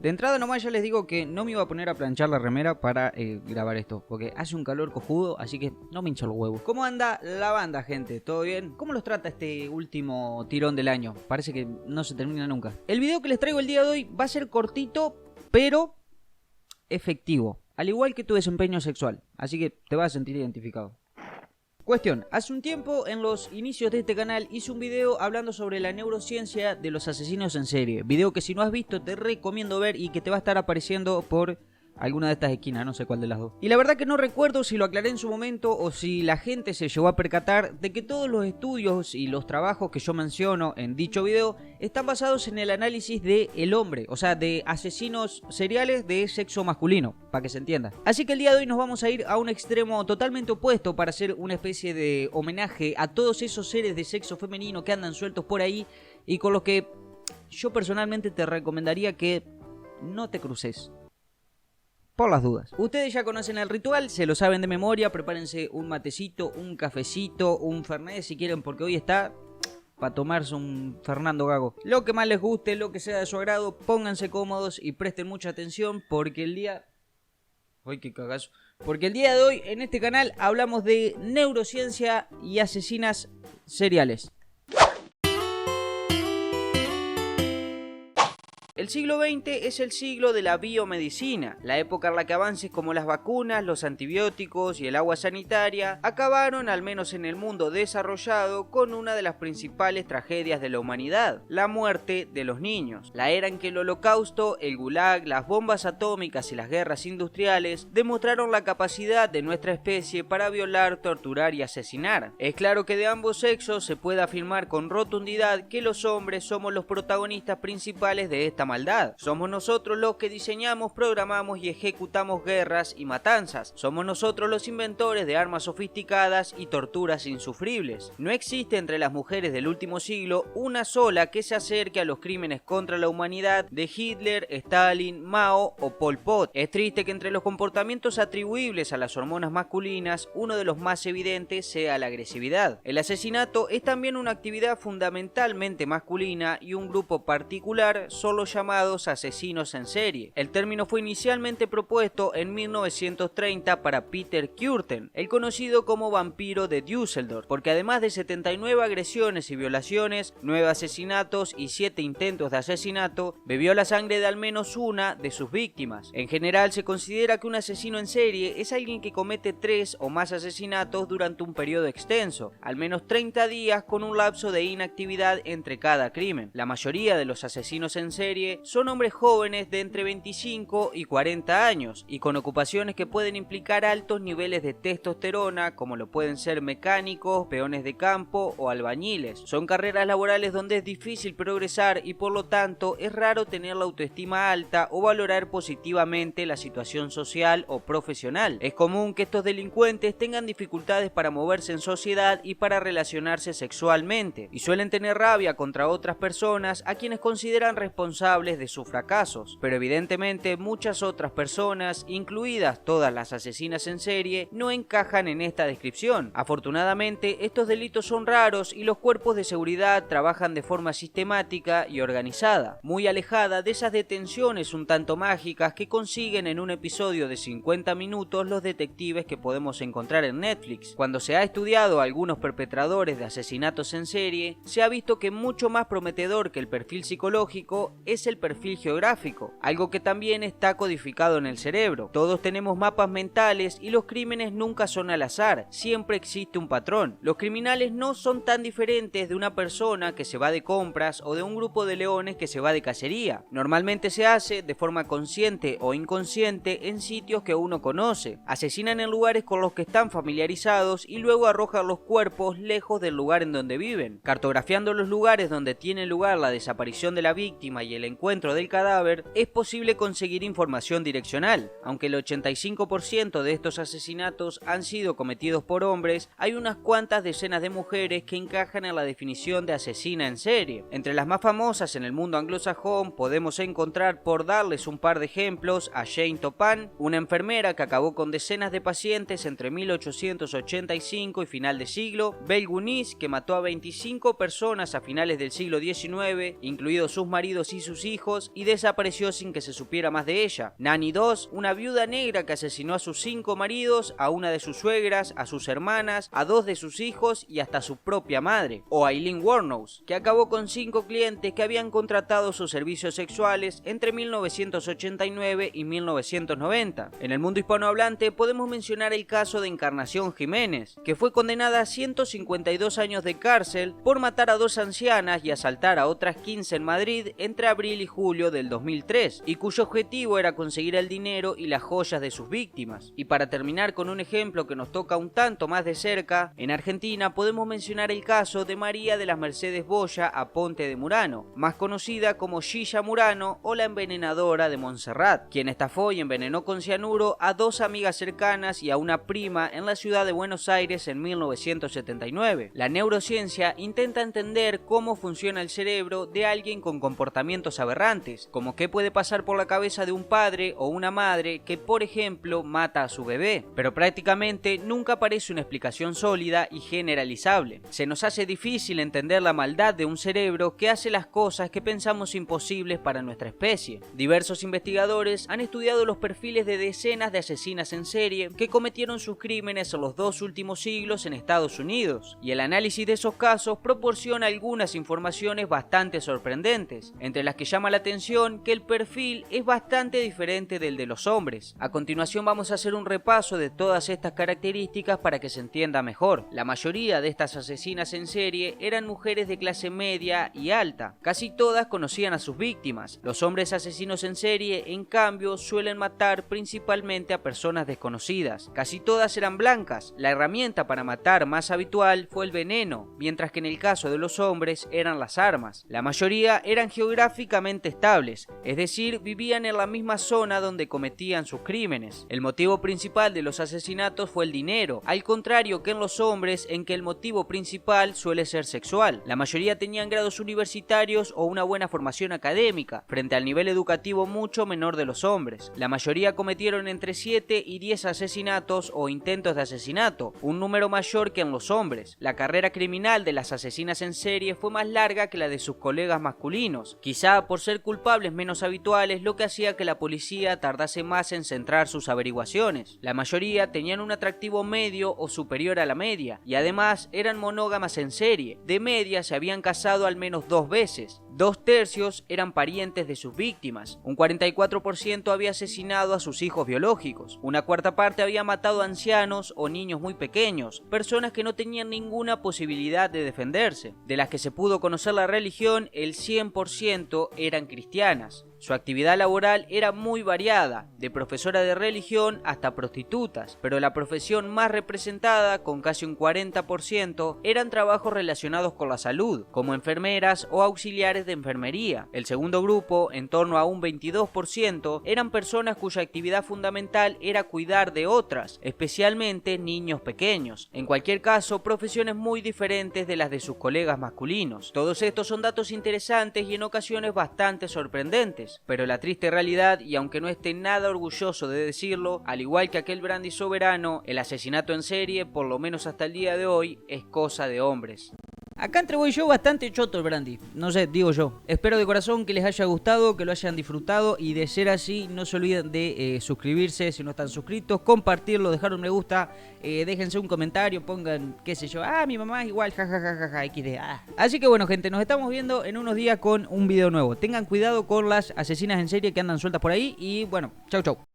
De entrada nomás ya les digo que no me iba a poner a planchar la remera para grabar esto, porque hace un calor cojudo, así que no me hincho los huevos. ¿Cómo anda la banda, gente? ¿Todo bien? ¿Cómo los trata este último tirón del año? Parece que no se termina nunca. El video que les traigo el día de hoy va a ser cortito, pero efectivo, al igual que tu desempeño sexual, así que te vas a sentir identificado. Cuestión, hace un tiempo en los inicios de este canal hice un video hablando sobre la neurociencia de los asesinos en serie. Video que si no has visto te recomiendo ver y que te va a estar apareciendo por alguna de estas esquinas, no sé cuál de las dos. Y la verdad que no recuerdo si lo aclaré en su momento o si la gente se llegó a percatar de que todos los estudios y los trabajos que yo menciono en dicho video están basados en el análisis del hombre, o sea, de asesinos seriales de sexo masculino, para que se entienda. Así que el día de hoy nos vamos a ir a un extremo totalmente opuesto para hacer una especie de homenaje a todos esos seres de sexo femenino que andan sueltos por ahí y con los que yo personalmente te recomendaría que no te cruces. Por las dudas. Ustedes ya conocen el ritual, se lo saben de memoria, prepárense un matecito, un cafecito, un fernet si quieren, porque hoy está para tomarse un Fernando Gago. Lo que más les guste, lo que sea de su agrado, pónganse cómodos y presten mucha atención porque el día... ¡Ay, qué cagazo! Porque el día de hoy en este canal hablamos de neurociencia y asesinas seriales. El siglo XX es el siglo de la biomedicina, la época en la que avances como las vacunas, los antibióticos y el agua sanitaria acabaron, al menos en el mundo desarrollado, con una de las principales tragedias de la humanidad, la muerte de los niños. La era en que el holocausto, el gulag, las bombas atómicas y las guerras industriales demostraron la capacidad de nuestra especie para violar, torturar y asesinar. Es claro que de ambos sexos se puede afirmar con rotundidad que los hombres somos los protagonistas principales de esta maldad. Somos nosotros los que diseñamos, programamos y ejecutamos guerras y matanzas. Somos nosotros los inventores de armas sofisticadas y torturas insufribles. No existe entre las mujeres del último siglo una sola que se acerque a los crímenes contra la humanidad de Hitler, Stalin, Mao o Pol Pot. Es triste que entre los comportamientos atribuibles a las hormonas masculinas, uno de los más evidentes sea la agresividad. El asesinato es también una actividad fundamentalmente masculina y un grupo particular solo llamados asesinos en serie. El término fue inicialmente propuesto en 1930 para Peter Kürten, el conocido como vampiro de Düsseldorf, porque además de 79 agresiones y violaciones, 9 asesinatos y 7 intentos de asesinato, bebió la sangre de al menos una de sus víctimas. En general se considera que un asesino en serie es alguien que comete 3 o más asesinatos durante un periodo extenso, al menos 30 días con un lapso de inactividad entre cada crimen. La mayoría de los asesinos en serie son hombres jóvenes de entre 25 y 40 años y con ocupaciones que pueden implicar altos niveles de testosterona, como lo pueden ser mecánicos, peones de campo o albañiles. Son carreras laborales donde es difícil progresar y por lo tanto es raro tener la autoestima alta o valorar positivamente la situación social o profesional. Es común que estos delincuentes tengan dificultades para moverse en sociedad y para relacionarse sexualmente y suelen tener rabia contra otras personas a quienes consideran responsables de sus fracasos, pero evidentemente muchas otras personas, incluidas todas las asesinas en serie, no encajan en esta descripción. Afortunadamente, estos delitos son raros y los cuerpos de seguridad trabajan de forma sistemática y organizada, muy alejada de esas detenciones un tanto mágicas que consiguen en un episodio de 50 minutos los detectives que podemos encontrar en Netflix. Cuando se ha estudiado a algunos perpetradores de asesinatos en serie, se ha visto que mucho más prometedor que el perfil psicológico es el perfil geográfico, algo que también está codificado en el cerebro. Todos tenemos mapas mentales y los crímenes nunca son al azar, siempre existe un patrón. Los criminales no son tan diferentes de una persona que se va de compras o de un grupo de leones que se va de cacería. Normalmente se hace de forma consciente o inconsciente en sitios que uno conoce. Asesinan en lugares con los que están familiarizados y luego arrojan los cuerpos lejos del lugar en donde viven. Cartografiando los lugares donde tiene lugar la desaparición de la víctima y el encuentro del cadáver, es posible conseguir información direccional. Aunque el 85% de estos asesinatos han sido cometidos por hombres, hay unas cuantas decenas de mujeres que encajan en la definición de asesina en serie. Entre las más famosas en el mundo anglosajón podemos encontrar, por darles un par de ejemplos, a Jane Toppan, una enfermera que acabó con decenas de pacientes entre 1885 y final de siglo, Belle Gunness, que mató a 25 personas a finales del siglo XIX, incluidos sus maridos y sus sus hijos y desapareció sin que se supiera más de ella. Nanny 2, una viuda negra que asesinó a sus 5 maridos, a una de sus suegras, a sus hermanas, a 2 de sus hijos y hasta a su propia madre. O Aileen Wuornos, que acabó con 5 clientes que habían contratado sus servicios sexuales entre 1989 y 1990. En el mundo hispanohablante podemos mencionar el caso de Encarnación Jiménez, que fue condenada a 152 años de cárcel por matar a 2 ancianas y asaltar a otras 15 en Madrid entre abril y julio del 2003, y cuyo objetivo era conseguir el dinero y las joyas de sus víctimas. Y para terminar con un ejemplo que nos toca un tanto más de cerca, en Argentina podemos mencionar el caso de María de las Mercedes Boya Aponte de Murano, más conocida como Gilla Murano o la envenenadora de Montserrat, quien estafó y envenenó con cianuro a 2 amigas cercanas y a una prima en la ciudad de Buenos Aires en 1979. La neurociencia intenta entender cómo funciona el cerebro de alguien con comportamientos aberrantes, como qué puede pasar por la cabeza de un padre o una madre que, por ejemplo, mata a su bebé, pero prácticamente nunca aparece una explicación sólida y generalizable. Se nos hace difícil entender la maldad de un cerebro que hace las cosas que pensamos imposibles para nuestra especie. Diversos investigadores han estudiado los perfiles de decenas de asesinas en serie que cometieron sus crímenes en los 2 últimos siglos en Estados Unidos, y el análisis de esos casos proporciona algunas informaciones bastante sorprendentes, entre las que llama la atención que el perfil es bastante diferente del de los hombres. A continuación vamos a hacer un repaso de todas estas características para que se entienda mejor. La mayoría de estas asesinas en serie eran mujeres de clase media y alta. Casi todas conocían a sus víctimas. Los hombres asesinos en serie, en cambio, suelen matar principalmente a personas desconocidas. Casi todas eran blancas. La herramienta para matar más habitual fue el veneno, mientras que en el caso de los hombres eran las armas. La mayoría eran geográficamente estables, es decir, vivían en la misma zona donde cometían sus crímenes. El motivo principal de los asesinatos fue el dinero, al contrario que en los hombres, en que el motivo principal suele ser sexual. La mayoría tenían grados universitarios o una buena formación académica, frente al nivel educativo mucho menor de los hombres. La mayoría cometieron entre 7 y 10 asesinatos o intentos de asesinato, un número mayor que en los hombres. La carrera criminal de las asesinas en serie fue más larga que la de sus colegas masculinos, quizá por ser culpables menos habituales, lo que hacía que la policía tardase más en centrar sus averiguaciones. La mayoría tenían un atractivo medio o superior a la media, y además eran monógamas en serie. De media se habían casado al menos 2 veces. 2/3 eran parientes de sus víctimas, un 44% había asesinado a sus hijos biológicos, una cuarta parte había matado a ancianos o niños muy pequeños, personas que no tenían ninguna posibilidad de defenderse. De las que se pudo conocer la religión, el 100% eran cristianas. Su actividad laboral era muy variada, de profesora de religión hasta prostitutas, pero la profesión más representada, con casi un 40%, eran trabajos relacionados con la salud, como enfermeras o auxiliares de enfermería. El segundo grupo, en torno a un 22%, eran personas cuya actividad fundamental era cuidar de otras, especialmente niños pequeños. En cualquier caso, profesiones muy diferentes de las de sus colegas masculinos. Todos estos son datos interesantes y en ocasiones bastante sorprendentes. Pero la triste realidad, y aunque no esté nada orgulloso de decirlo, al igual que aquel brandy soberano, el asesinato en serie, por lo menos hasta el día de hoy, es cosa de hombres. Acá entre vos y yo bastante choto el brandy, no sé, digo yo. Espero de corazón que les haya gustado, que lo hayan disfrutado, y de ser así no se olviden de suscribirse si no están suscritos, compartirlo, dejar un me gusta, déjense un comentario, pongan qué sé yo, mi mamá es igual, jajajaja, XD. Así que bueno gente, nos estamos viendo en unos días con un video nuevo. Tengan cuidado con las asesinas en serie que andan sueltas por ahí y bueno, chau chau.